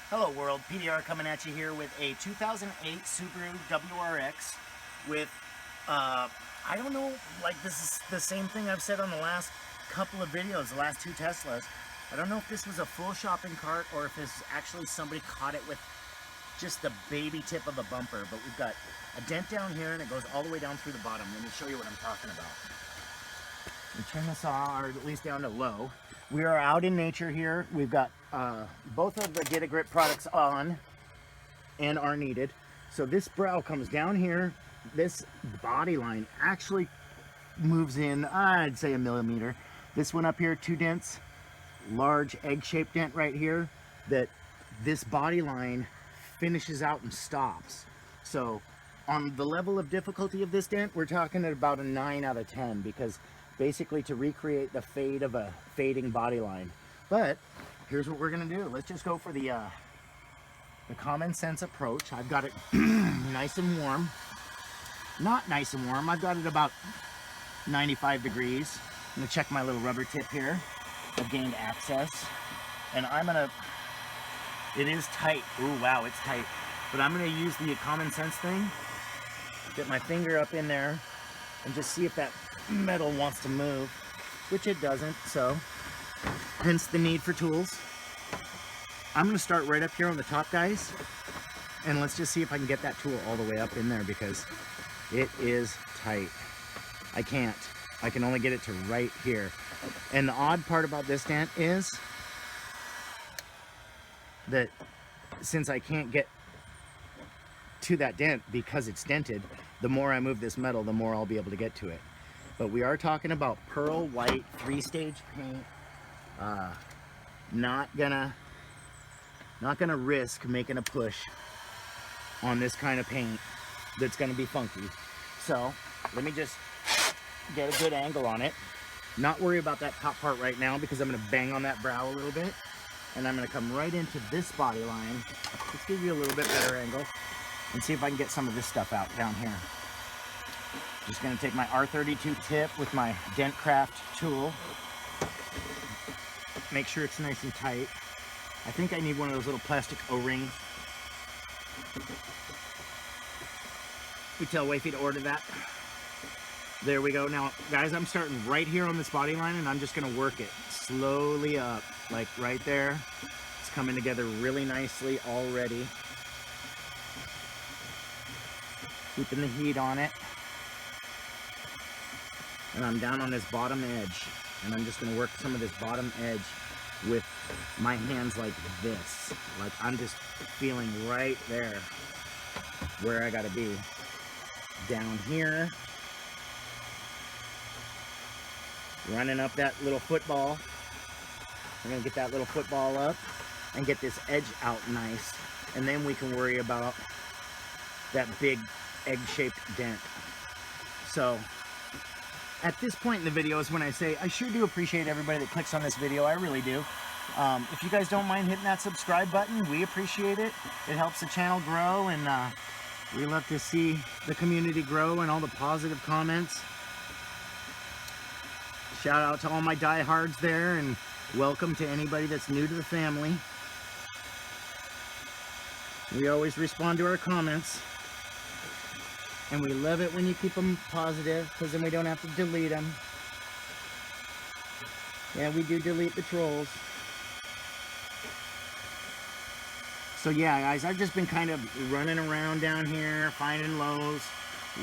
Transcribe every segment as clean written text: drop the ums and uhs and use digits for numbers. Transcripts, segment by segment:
Hello world, PDR coming at you here with a 2008 Subaru WRX with, I don't know, like this is the same thing I've said on the last couple of videos, the last two Teslas. I don't know if this was a full shopping cart or if this actually somebody caught it with just the baby tip of the bumper, but we've got a dent down here and it goes all the way down through the bottom. Let me show you what I'm talking about. We turn this on, or at least down to low. We are out in nature here. We've got both of the Get a Grip products on and are needed. So this brow comes down here. This body line actually moves in, I'd say, 1 millimeter. This one up here, 2 dents, large egg-shaped dent right here, that this body line finishes out and stops. So on the level of difficulty of this dent, we're talking at about a 9 out of 10, because basically to recreate the fade of a fading body line. But here's what we're gonna do. Let's just go for the common sense approach. I've got it nice and warm. Not nice and warm. I've got it about 95 degrees. I'm gonna check my little rubber tip here. I've gained access, and I'm gonna, it is tight. Ooh, wow, it's tight. But I'm gonna use the common sense thing. Get my finger up in there and just see if that metal wants to move, which it doesn't, so hence the need for tools. I'm going to start right up here on the top, guys, and let's just see if I can get that tool all the way up in there, because it is tight. I can only get it to right here. And the odd part about this dent is that since I can't get to that dent because it's dented, the more I move this metal, the more I'll be able to get to it. But we are talking about pearl white 3-stage paint. Not gonna risk making a push on this kind of paint that's gonna be funky. So let me just get a good angle on it. Not worry about that top part right now, because I'm gonna bang on that brow a little bit, and I'm gonna come right into this body line. Let's give you a little bit better angle and see if I can get some of this stuff out down here. Just gonna take my R32 tip with my Dent Craft tool. Make sure it's nice and tight. I think I need one of those little plastic O-rings. We tell Wifey to order that. There we go. Now, guys, I'm starting right here on this body line, and I'm just gonna work it slowly up, like right there. It's coming together really nicely already. Keeping the heat on it. And I'm down on this bottom edge, and I'm just going to work some of this bottom edge with my hands like this. Like I'm just feeling right there where I got to be. Down here, running up that little football. I'm going to get that little football up and get this edge out nice, and then we can worry about that big egg-shaped dent. So at this point in the video is when I say I sure do appreciate everybody that clicks on this video. I really do. If you guys don't mind hitting that subscribe button, we appreciate it. It helps the channel grow, and we love to see the community grow and all the positive comments. Shout out to all my diehards there, and welcome to anybody that's new to the family. We always respond to our comments. And we love it when you keep them positive, because then we don't have to delete them. Yeah, we do delete the trolls. So yeah, guys, I've just been kind of running around down here, finding lows,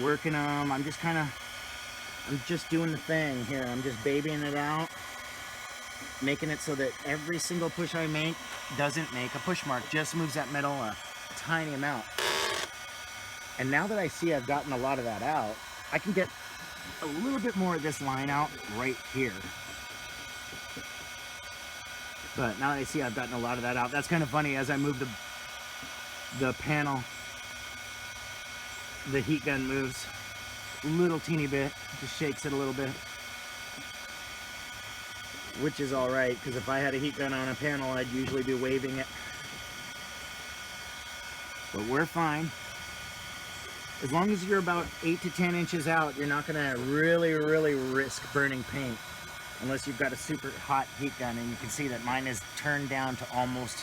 working them. I'm just doing the thing here. I'm just babying it out, making it so that every single push I make doesn't make a push mark, just moves that metal a tiny amount. And now that I see I've gotten a lot of that out, I can get a little bit more of this line out right here. But now that I see I've gotten a lot of that out, that's kind of funny. As I move the panel, the heat gun moves a little teeny bit, just shakes it a little bit. Which is all right, because if I had a heat gun on a panel, I'd usually be waving it. But we're fine. As long as you're about 8 to 10 inches out, you're not going to really risk burning paint unless you've got a super hot heat gun. And you can see that mine is turned down to almost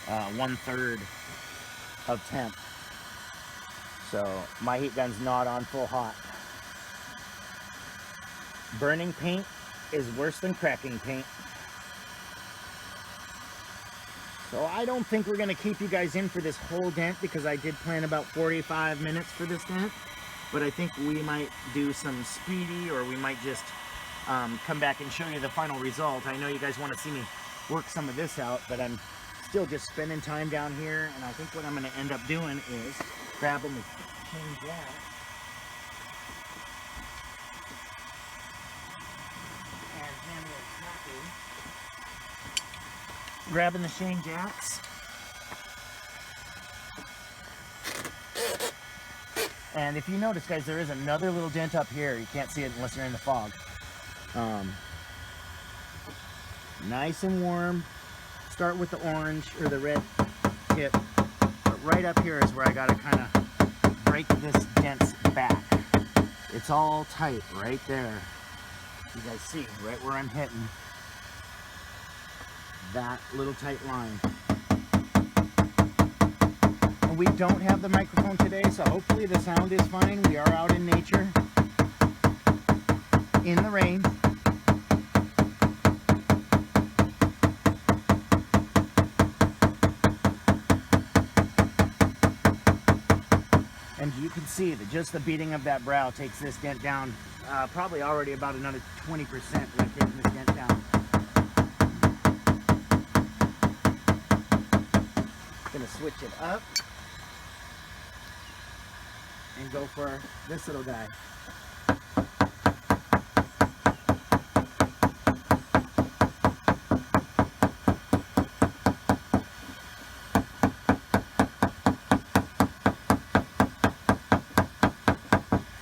1/3 of temp. So my heat gun's not on full hot. Burning paint is worse than cracking paint. So I don't think we're gonna keep you guys in for this whole dent, because I did plan about 45 minutes for this dent. But I think we might do some speedy, or we might just come back and show you the final result. I know you guys want to see me work some of this out, but I'm still just spending time down here, and I think what I'm going to end up doing is grabbing the chain jack and manually tapping, grabbing the chain jacks, and if you notice, guys, there is another little dent up here. You can't see it unless you're in the fog. Nice and warm. Start with the orange or the red tip, but right up here is where I got to kind of break this dent's back. It's all tight right there. You guys see right where I'm hitting that little tight line. And we don't have the microphone today, so hopefully the sound is fine. We are out in nature, in the rain. And you can see that just the beating of that brow takes this dent down, probably already about another 20% by taking this dent down. Gonna switch it up and go for this little guy.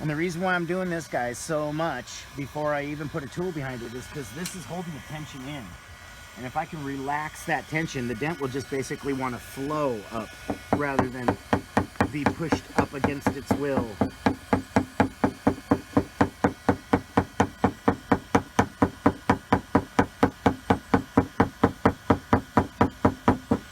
And the reason why I'm doing this, guys, so much before I even put a tool behind it is because this is holding the tension in. And if I can relax that tension, the dent will just basically want to flow up rather than be pushed up against its will.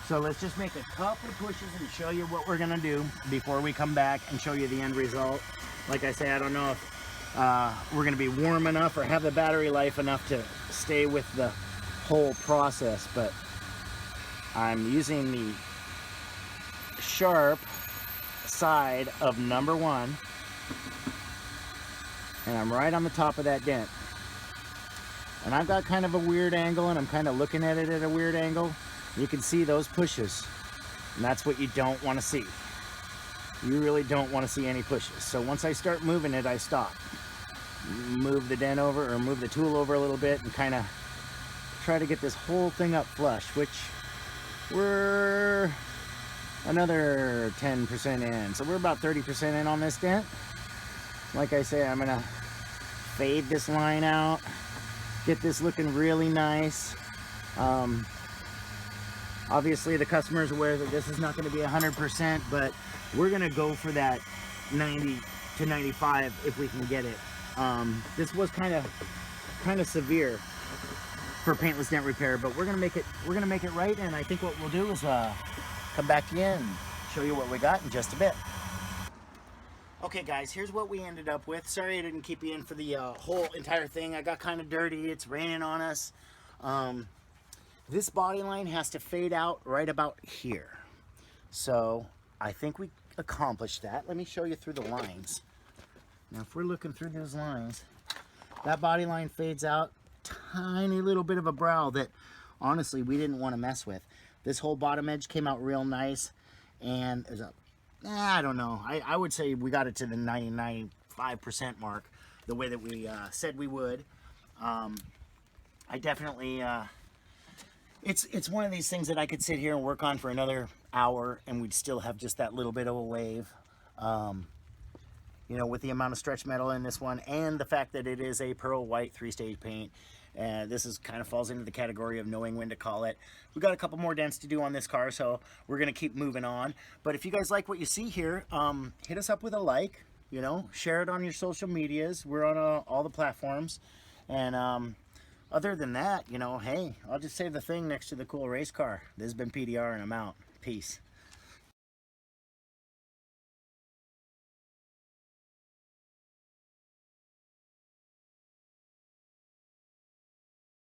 So let's just make a couple of pushes and show you what we're gonna do before we come back and show you the end result. Like I say, I don't know if we're gonna be warm enough or have the battery life enough to stay with the whole process, but I'm using the sharp side of number 1, and I'm right on the top of that dent. And I've got kind of a weird angle, and I'm kind of looking at it at a weird angle. You can see those pushes, and that's what you don't want to see. You really don't want to see any pushes. So once I start moving it, I stop. Move the dent over, or move the tool over a little bit, and kind of try to get this whole thing up flush, which we're another 10% in. So we're about 30% in on this dent. Like I say, I'm gonna fade this line out, get this looking really nice. Obviously the customer is aware that this is not going to be 100%, but we're going to go for that 90 to 95 if we can get it. This was kind of severe for Paintless Dent Repair, but we're going to make it right. And I think what we'll do is come back to you and show you what we got in just a bit. Okay guys, here's what we ended up with. Sorry I didn't keep you in for the whole entire thing. I got kind of dirty. It's raining on us. This body line has to fade out right about here. So I think we accomplished that. Let me show you through the lines. Now if we're looking through those lines, that body line fades out. Tiny little bit of a brow that honestly we didn't want to mess with. This whole bottom edge came out real nice, and there's a, I don't know, I would say we got it to the 95% mark the way that we said we would. I definitely it's one of these things that I could sit here and work on for another hour and we'd still have just that little bit of a wave. You know, with the amount of stretch metal in this one and the fact that it is a pearl white 3-stage paint, this is kind of falls into the category of knowing when to call it. We got a couple more dents to do on this car, so we're gonna keep moving on. But if you guys like what you see here, hit us up with a like, you know, share it on your social medias. We're on all the platforms, and other than that, you know, hey, I'll just save the thing next to the cool race car. This has been PDR and I'm out. Peace.